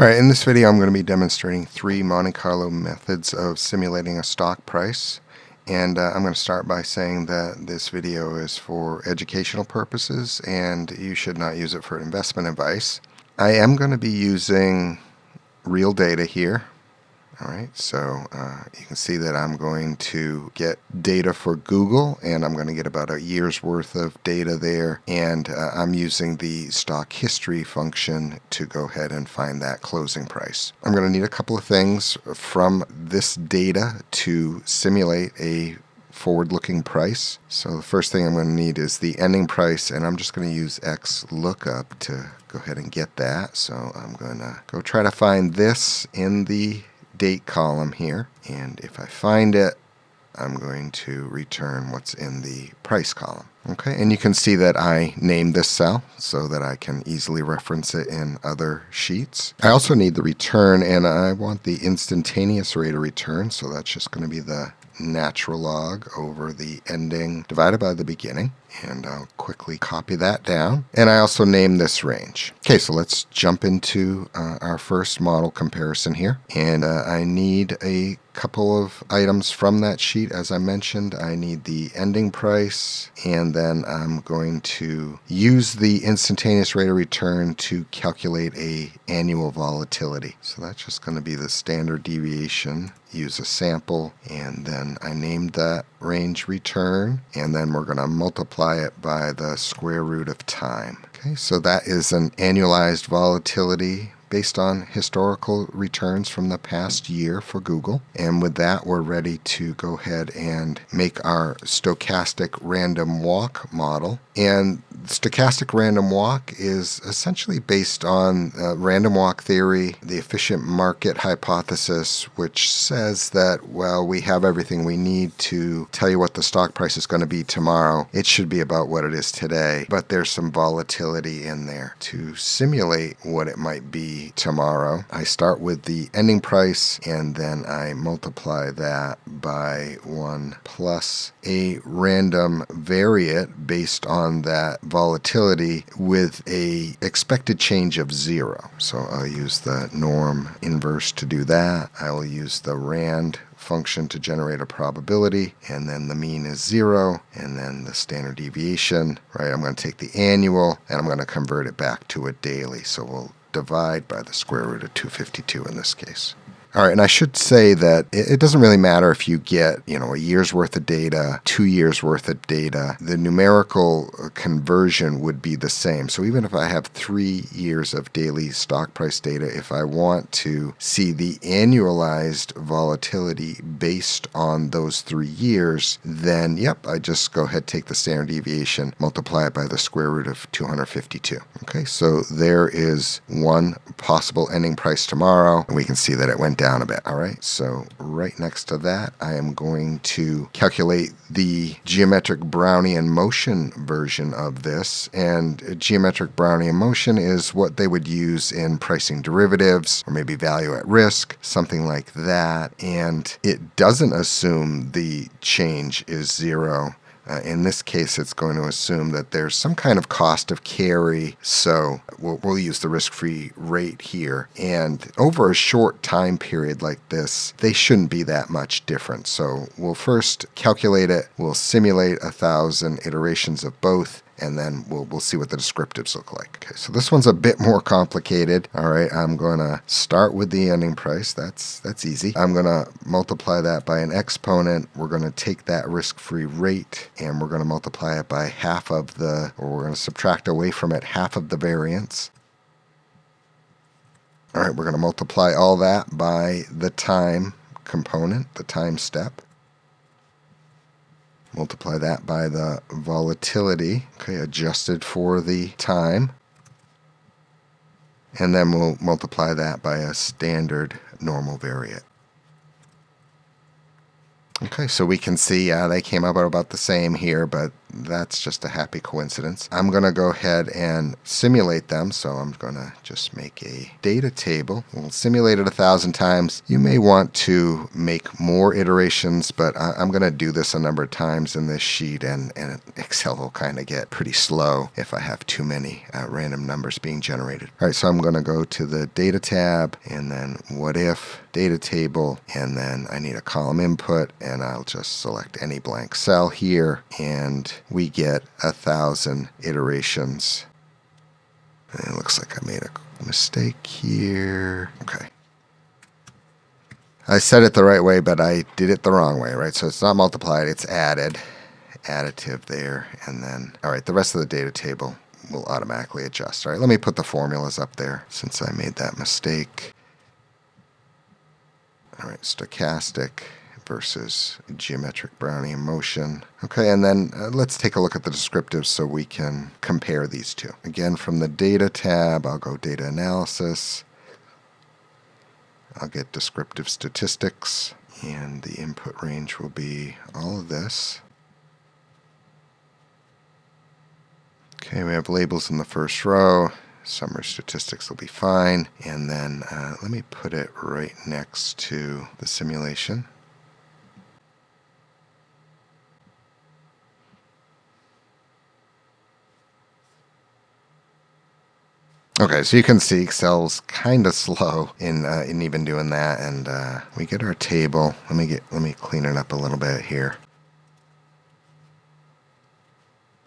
Alright, in this video I'm going to be demonstrating 3 Monte Carlo methods of simulating a stock price. And I'm going to start by saying that this video is for educational purposes and you should not use it for investment advice. I am going to be using real data here. Alright, so you can see that I'm going to get data for Google, and I'm going to get about a year's worth of data there, and I'm using the stock history function to go ahead and find that closing price. I'm going to need a couple of things from this data to simulate a forward-looking price. So the first thing I'm going to need is the ending price, and I'm just going to use XLOOKUP to go ahead and get that. So I'm going to go try to find this in the date column here, and if I find it, I'm going to return what's in the price column. Okay, and you can see that I named this cell so that I can easily reference it in other sheets. I also need the return, and I want the instantaneous rate of return, so that's just going to be the natural log over the ending divided by the beginning, and I'll quickly copy that down. And I also name this range. Okay, so let's jump into our first model comparison here, and I need a couple of items from that sheet. As I mentioned, I need the ending price, and then I'm going to use the instantaneous rate of return to calculate a annual volatility. So that's just going to be the standard deviation. Use a sample, and then I named that range return, and then we're going to multiply it by the square root of time. Okay, so that is an annualized volatility based on historical returns from the past year for Google. And with that, we're ready to go ahead and make our stochastic random walk model. And stochastic random walk is essentially based on random walk theory, the efficient market hypothesis, which says that, well, we have everything we need to tell you what the stock price is going to be tomorrow. It should be about what it is today, but there's some volatility in there. To simulate what it might be tomorrow, I start with the ending price, and then I multiply that by 1 plus a random variate based on that volatility with a expected change of 0. So I'll use the norm inverse to do that. I will use the rand function to generate a probability, and then the mean is 0, and then the standard deviation, right? I'm going to take the annual and I'm going to convert it back to a daily. So we'll divide by the square root of 252 in this case. All right, and I should say that it doesn't really matter if you get, a year's worth of data, 2 years worth of data. The numerical conversion would be the same. So even if I have 3 years of daily stock price data, if I want to see the annualized volatility based on those 3 years, then yep, I just go ahead, take the standard deviation, multiply it by the square root of 252. Okay, so there is one possible ending price tomorrow, and we can see that it went down a bit. All right, so right next to that, I am going to calculate the Geometric Brownian Motion version of this. And Geometric Brownian Motion is what they would use in pricing derivatives, or maybe value at risk, something like that. And it doesn't assume the change is 0. In this case, it's going to assume that there's some kind of cost of carry, so we'll use the risk-free rate here. And over a short time period like this, they shouldn't be that much different. So we'll first calculate it, we'll simulate 1,000 iterations of both, and then we'll see what the descriptives look like. Okay, so this one's a bit more complicated. All right, I'm going to start with the ending price. That's easy. I'm going to multiply that by an exponent. We're going to take that risk-free rate, and we're going to multiply it by half of the, or we're going to subtract away from it half of the variance. All right, we're going to multiply all that by the time component, the time step. Multiply that by the volatility, okay, adjusted for the time. And then we'll multiply that by a standard normal variate. Okay, so we can see they came up about the same here, but that's just a happy coincidence. I'm going to go ahead and simulate them. So I'm going to just make a data table. We'll simulate it 1,000 times. You may want to make more iterations, but I'm going to do this a number of times in this sheet, and Excel will kind of get pretty slow if I have too many random numbers being generated. All right, so I'm going to go to the Data tab, and then What If, Data Table, and then I need a column input, and I'll just select any blank cell here, and we get 1,000 iterations. And it looks like I made a mistake here. Okay. I said it the right way, but I did it the wrong way, right? So it's not multiplied, it's added. Additive there, and then, all right, the rest of the data table will automatically adjust. All right, let me put the formulas up there since I made that mistake. All right, stochastic versus geometric Brownian motion. Okay, and then let's take a look at the descriptives so we can compare these two. Again, from the Data tab, I'll go Data Analysis. I'll get Descriptive Statistics, and the input range will be all of this. Okay, we have labels in the first row. Summary statistics will be fine. And then let me put it right next to the simulation. Okay, so you can see Excel's kind of slow in even doing that, and we get our table. Let me clean it up a little bit here.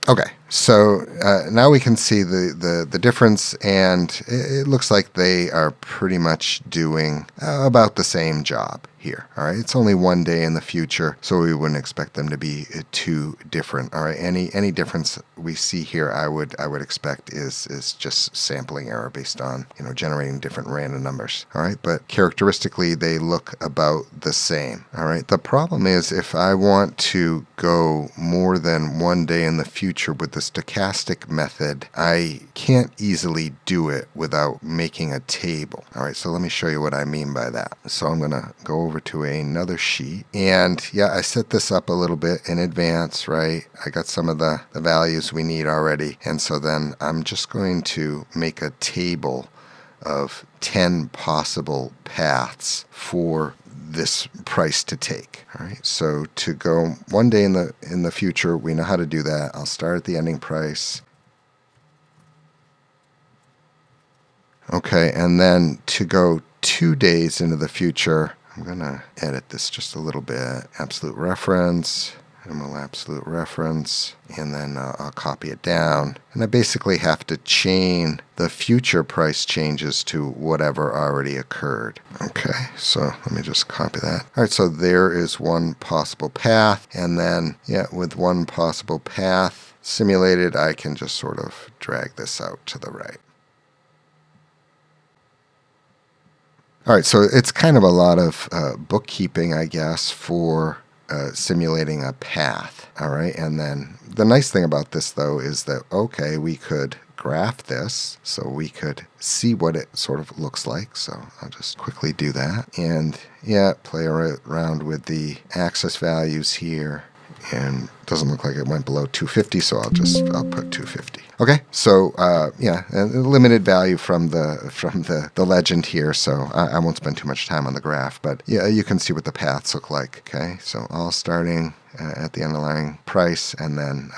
Okay, so now we can see the difference, and it looks like they are pretty much doing about the same job here. All right, it's only one day in the future, so we wouldn't expect them to be too different. All right, any difference we see here, I would expect is just sampling error based on generating different random numbers. All right, but characteristically they look about the same. All right, the problem is if I want to go more than one day in the future with the stochastic method, I can't easily do it without making a table. All right, so let me show you what I mean by that. So I'm going to go over to another sheet, and yeah, I set this up a little bit in advance, right? I got some of the values we need already, and so then I'm just going to make a table of 10 possible paths for this price to take. All right, so to go one day in the future, we know how to do that. I'll start at the ending price. Okay, and then to go 2 days into the future, I'm going to edit this just a little bit. Absolute reference, absolute reference, and then I'll copy it down. And I basically have to chain the future price changes to whatever already occurred. Okay, so let me just copy that. All right, so there is one possible path, and then, yeah, with one possible path simulated, I can just sort of drag this out to the right. All right, so it's kind of a lot of bookkeeping, I guess, for simulating a path. All right, and then the nice thing about this, though, is that, okay, we could graph this, so we could see what it sort of looks like. So I'll just quickly do that. And yeah, play around with the axis values here. And it doesn't look like it went below 250, so I'll put 250. Okay, so yeah, a limited value from the legend here, so I won't spend too much time on the graph, but yeah, you can see what the paths look like. Okay, so all starting at the underlying price, and then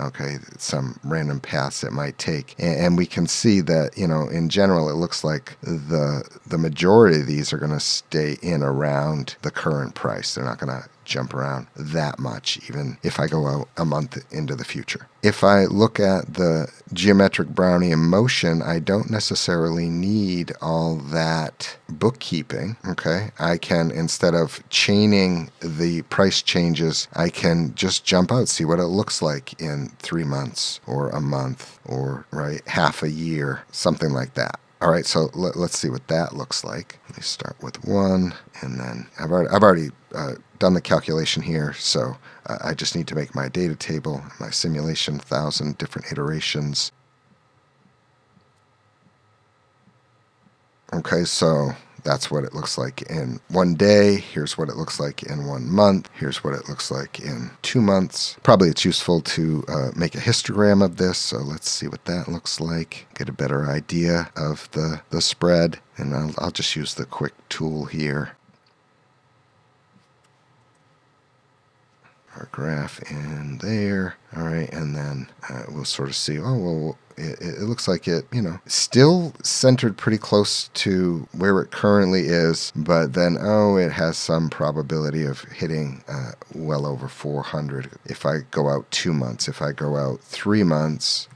some random paths it might take, and we can see that in general it looks like the majority of these are going to stay in around the current price. They're not going to jump around that much, even if I go out a month into the future. If I look at the geometric Brownian motion, I don't necessarily need all that bookkeeping. Okay, I can, instead of chaining the price changes, I can just jump out, see what it looks like in 3 months or a month or half a year, something like that. All right, so let's see what that looks like. Let me start with 1, and then I've already done the calculation here, so I just need to make my data table, my simulation, 1,000 different iterations. Okay, so that's what it looks like in 1 day. Here's what it looks like in 1 month. Here's what it looks like in 2 months. Probably it's useful to make a histogram of this. So let's see what that looks like. Get a better idea of the spread. And I'll just use the quick tool here. Our graph in there. All right, and then we'll sort of see, oh, well, it looks like it, still centered pretty close to where it currently is, but then, it has some probability of hitting well over 400 if I go out 2 months. If I go out 3 months,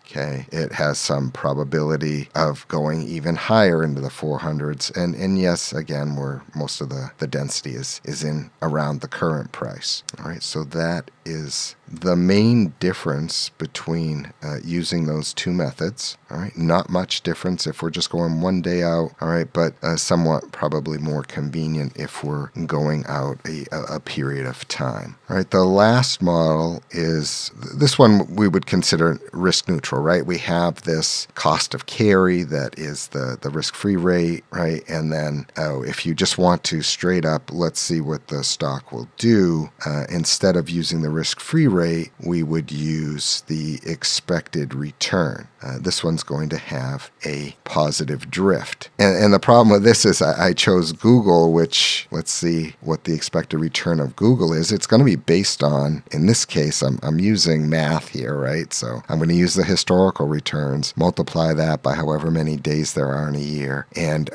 okay, it has some probability of going even higher into the 400s. And yes, again, where most of the density is in around the current price. All right, so that is the main difference between using those two methods. All right, not much difference if we're just going 1 day out. All right, but somewhat probably more convenient if we're going out a period of time. All right, the last model is this one we would consider risk neutral, right? We have this cost of carry that is the risk-free rate, right? And then if you just want to straight up, let's see what the stock will do, instead of using the risk-free rate, we would use the expected return. This one's going to have a positive drift. And the problem with this is I chose Google, which, let's see what the expected return of Google is. It's going to be based on, in this case, I'm using math here, right? So I'm going to use the historical returns, multiply that by however many days there are in a year, and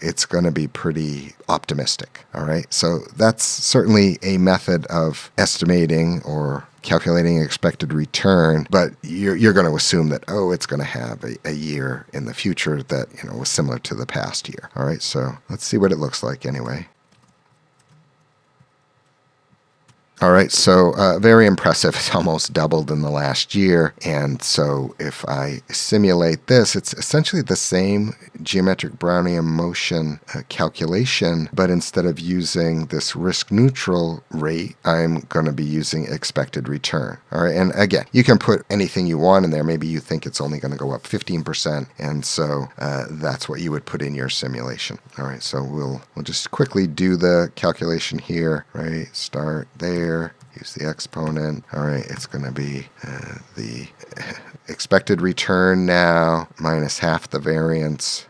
it's going to be pretty optimistic. All right, so that's certainly a method of estimating or calculating expected return, but you're going to assume that it's going to have a year in the future that was similar to the past year. All right, so let's see what it looks like anyway. All right, so very impressive. It's almost doubled in the last year. And so if I simulate this, it's essentially the same geometric Brownian motion calculation, but instead of using this risk neutral rate, I'm going to be using expected return. All right, and again, you can put anything you want in there. Maybe you think it's only going to go up 15%, and so that's what you would put in your simulation. All right, so we'll just quickly do the calculation here, right? Start there. Use the exponent. All right, it's going to be the expected return now minus half the variance.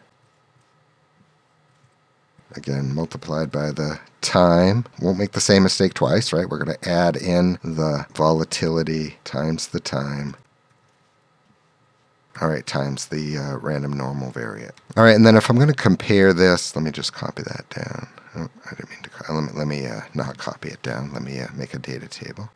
Again, multiplied by the time. Won't make the same mistake twice, right? We're going to add in the volatility times the time. All right, times the random normal variate. All right, and then if I'm going to compare this, let me just copy that down. Oh, I didn't mean to. Let me not copy it down. Let me make a data table.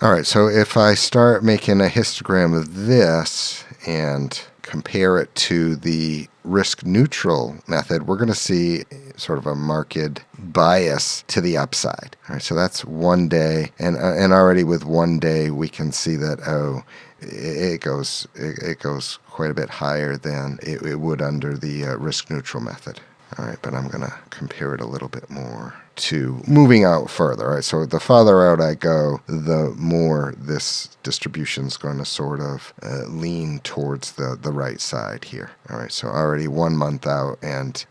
All right, so if I start making a histogram of this and compare it to the risk neutral method, we're going to see sort of a marked bias to the upside. All right, so that's 1 day, and already with 1 day we can see that it goes quite a bit higher than it would under the risk neutral method. All right, but I'm going to compare it a little bit more to moving out further. All right, so the farther out I go, the more this distribution is going to sort of lean towards the right side here. All right, so already 1 month out, and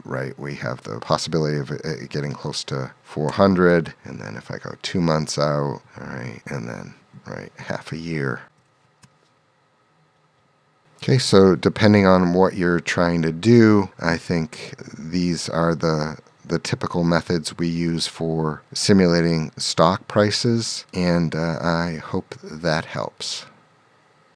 right, we have the possibility of it getting close to 400, and then if I go 2 months out, all right, and then half a year. Okay, so depending on what you're trying to do, I think these are the typical methods we use for simulating stock prices, and I hope that helps.